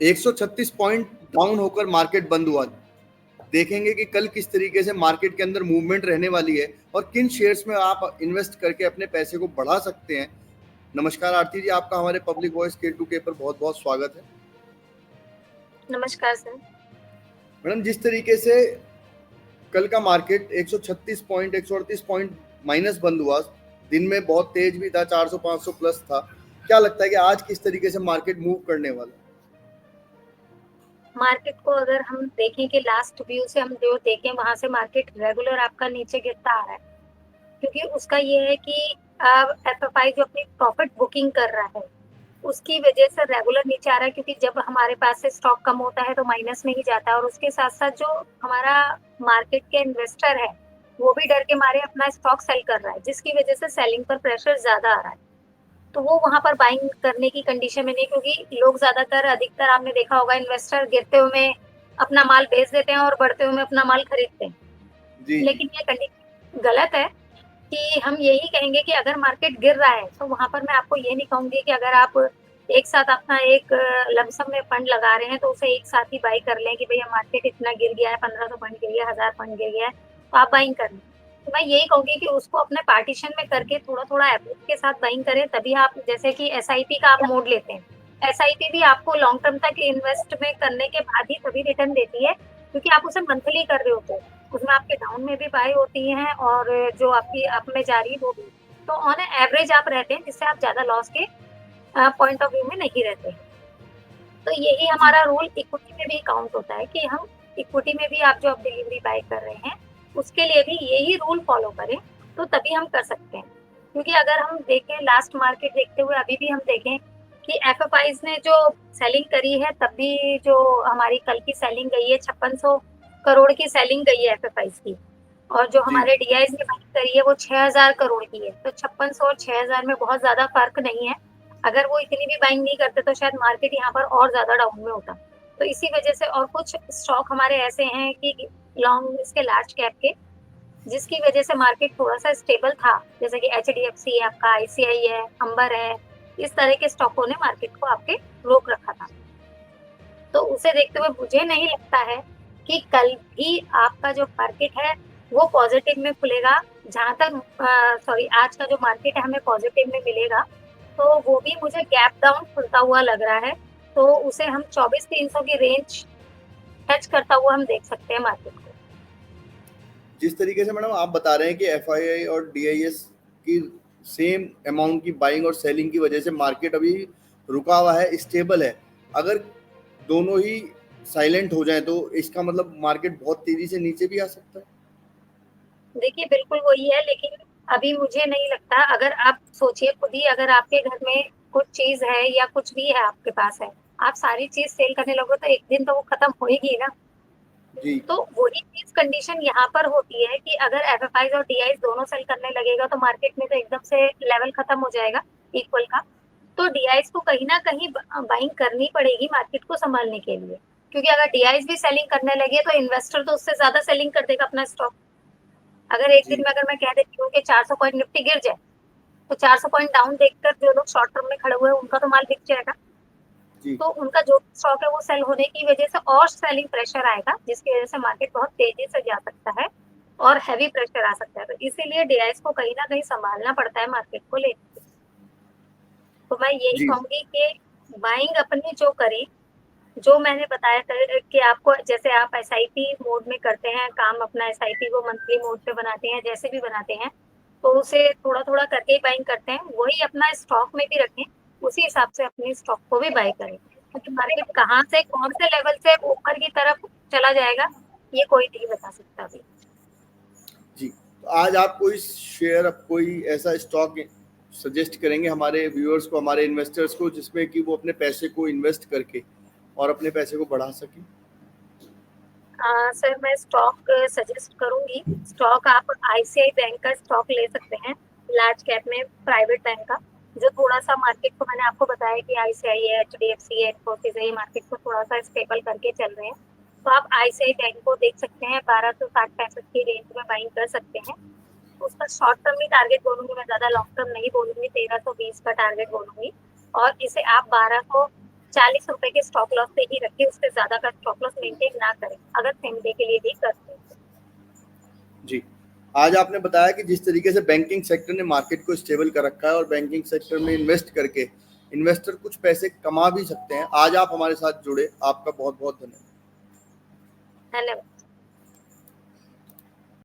136 point down होकर market बंद हुआ। देखेंगे कि कल किस तरीके से मार्केट के अंदर मूवमेंट रहने वाली है और किन शेयर्स में आप इन्वेस्ट करके अपने पैसे को बढ़ा सकते हैं। नमस्कार आरती जी, आपका हमारे पब्लिक वॉइस K2K पर बहुत बहुत स्वागत है। नमस्कार सर। मैडम, जिस तरीके से कल का मार्केट 136 पॉइंट 138 पॉइंट माइनस बंद हुआ, दिन में बहुत तेज भी था, 400-500 प्लस था। क्या लगता है कि आज किस तरीके से मार्केट मूव करने वाला है? मार्केट को अगर हम देखें कि लास्ट व्यू से हम जो देखें वहां से मार्केट रेगुलर आपका नीचे गिरता आ रहा है, क्योंकि उसका ये है कि एफएफआई जो अपनी प्रॉफिट बुकिंग कर रहा है उसकी वजह से रेगुलर नीचे आ रहा है, क्योंकि जब हमारे पास से स्टॉक कम होता है तो माइनस में ही जाता है। और उसके साथ साथ जो हमारा मार्केट के इन्वेस्टर है वो भी डर के मारे अपना स्टॉक सेल कर रहा है, जिसकी वजह से सेलिंग पर प्रेशर ज्यादा आ रहा है। तो वो वहां पर बाइंग करने की कंडीशन में नहीं, क्योंकि लोग ज्यादातर अधिकतर आपने देखा होगा इन्वेस्टर गिरते हुए अपना माल बेच देते हैं और बढ़ते हुए अपना माल खरीदते हैं। जी जी। लेकिन ये कंडीशन गलत है कि हम यही कहेंगे कि अगर मार्केट गिर रहा है तो वहां पर मैं आपको ये नहीं कहूंगी कि अगर आप एक साथ अपना एक लमसम में फंड लगा रहे हैं तो उसे एक साथ ही बाई कर लें कि भैया मार्केट इतना गिर गया है, 1500 पॉइंट गिर गया, 1000 पॉइंट गिर गया है, तो आप बाइंग कर लें। तो मैं यही कहूंगी कि उसको अपने पार्टीशन में करके थोड़ा थोड़ा एवरेज के साथ बाइंग करें, तभी आप जैसे कि एसआईपी का आप मोड लेते हैं। एसआईपी भी आपको लॉन्ग टर्म तक इन्वेस्ट में करने के बाद ही तभी रिटर्न देती है, क्योंकि आप उसे मंथली कर रहे होते हैं। उसमें आपके डाउन में भी बाय होती हैं और जो आपकी अप में जा रही है वो भी। तो ऑन एवरेज आप रहते हैं, जिससे आप ज्यादा लॉस के पॉइंट ऑफ व्यू में नहीं रहते हैं। तो यही जी हमारा रूल इक्विटी में भी काउंट होता है कि हम इक्विटी में भी आप जो आप डिलीवरी बाय कर रहे हैं उसके लिए भी यही रूल फॉलो करें, तो तभी हम कर सकते हैं। क्योंकि अगर हम देखें लास्ट मार्केट देखते हुए अभी भी हम देखें कि एफएफआईज ने जो सेलिंग करी है, तब भी जो हमारी कल की सेलिंग गई है 5600 करोड़ की सेलिंग गई है एफएफआईज की, और जो जी। हमारे डीआईज ने बाइंग करी है वो 6000 करोड़ की है। तो 5600 और 6000 में बहुत ज्यादा फर्क नहीं है। अगर वो इतनी भी बाइंग नहीं करते तो शायद मार्केट यहाँ पर और ज्यादा डाउन में होता। तो इसी वजह से, और कुछ स्टॉक हमारे ऐसे हैं कि लॉन्ग इसके लार्ज कैप के, जिसकी वजह से मार्केट थोड़ा सा स्टेबल था, जैसे कि एचडीएफसी है, आपका आईसीआई है, अंबर है, इस तरह के स्टॉकों ने मार्केट को आपके रोक रखा था। तो उसे देखते हुए मुझे नहीं लगता है कि कल भी आपका जो मार्केट है वो पॉजिटिव में खुलेगा। जहां तक सॉरी, आज का जो मार्केट है हमें पॉजिटिव में मिलेगा, तो वो भी मुझे गैप डाउन खुलता हुआ लग रहा है। तो उसे हम 24,300 की रेंज टच करता हुआ हम देख सकते हैं मार्केट को। जिस तरीके से मैडम आप बता रहे हैं कि एफआईआई और डीआईएस की सेम अमाउंट की बाइंग और सेलिंग की वजह से मार्केट अभी रुका हुआ है, स्टेबल है। अगर दोनों ही साइलेंट हो जाए तो इसका मतलब मार्केट बहुत तेजी से नीचे भी आ सकता है। देखिए बिल्कुल वही है, लेकिन अभी मुझे नहीं लगता। अगर आप सोचिए खुद ही, अगर आपके घर में कुछ चीज है या कुछ भी है आपके पास है, आप सारी चीज सेल करने लगो तो एक दिन तो वो खत्म होएगी ना। जी तो वही चीज कंडीशन यहाँ पर होती है कि अगर एफएफआईज और डीआईज दोनों सेल करने लगेगा तो मार्केट में तो एकदम से लेवल खत्म हो जाएगा इक्वल का। तो डीआईज को कहीं ना कहीं बाइंग करनी पड़ेगी मार्केट को संभालने के लिए, क्योंकि अगर डीआईज भी सेलिंग करने लगे तो इन्वेस्टर तो उससे ज्यादा सेलिंग कर देगा अपना स्टॉक। अगर एक दिन जी में अगर मैं कह देती हूँ कि 400 पॉइंट निफ्टी गिर जाए, तो 400 पॉइंट डाउन देखकर जो लोग शॉर्ट टर्म में खड़े हुए हैं उनका तो माल बिक जाएगा। जी। तो उनका जो स्टॉक है वो सेल होने की वजह से और सेलिंग प्रेशर आएगा, जिसकी वजह से मार्केट बहुत तेजी से जा सकता है और हैवी प्रेशर आ सकता है। तो इसीलिए डीआईएस को कहीं ना कहीं संभालना पड़ता है मार्केट को लेकर। तो मैं यही जी कहूंगी कि बाइंग अपनी जो करें, जो मैंने बताया था कि आपको, जैसे आप एसआईपी मोड में करते हैं काम अपना, एसआईपी को मंथली मोड पे बनाते हैं, जैसे भी बनाते हैं, तो उसे थोड़ा थोड़ा करके ही बाइंग करते हैं, वही अपना स्टॉक में भी रखें। उसी हिसाब से अपने स्टॉक को भी बाय करें, क्योंकि मार्केट कहाँ से कौन से लेवल से ऊपर की तरफ चला जाएगा ये कोई नहीं बता सकता अभी। जी। तो आज आप कोई शेयर, कोई ऐसा स्टॉक सजेस्ट करेंगे हमारे व्यूअर्स को, हमारे इन्वेस्टर्स को, जिसमें कि वो अपने पैसे को इन्वेस्ट करके और अपने पैसे को बढ़ा सकें? सर मैं स्टॉक सजेस्ट करूंगी। स्टॉक आप आईसीआई बैंक का स्टॉक ले सकते हैं, लार्ज कैप में प्राइवेट बैंक का, जो थोड़ा सा मार्केट को, मैंने आपको बताया कि आईसीआई है, एचडीएफसी है, इन्फोसिस है, ये मार्केट को थोड़ा सा स्टेबल करके चल रहे हैं। तो आप आईसीआई बैंक को देख सकते हैं, 1260-65 की रेंज में बाइंग कर सकते हैं। उसका शॉर्ट टर्म ही टारगेट बोलूंगी मैं, ज्यादा लॉन्ग टर्म नहीं बोलूंगी, 1320 का टारगेट बोलूंगी। और इसे आप 1200 40 रुपए के स्टॉप लॉस पे ही रखें, उससे ज्यादा का स्टॉप लॉस मेंटेन ना करें अगर सेम डे के लिए भी करते हैं। जी, आज आपने बताया कि जिस तरीके से बैंकिंग सेक्टर ने मार्केट को स्टेबल कर रखा है और बैंकिंग सेक्टर में इन्वेस्ट करके इन्वेस्टर कुछ पैसे कमा भी सकते हैं। आज आप हमारे साथ जुड़े, आपका बहुत बहुत धन्यवाद। धन्यवाद।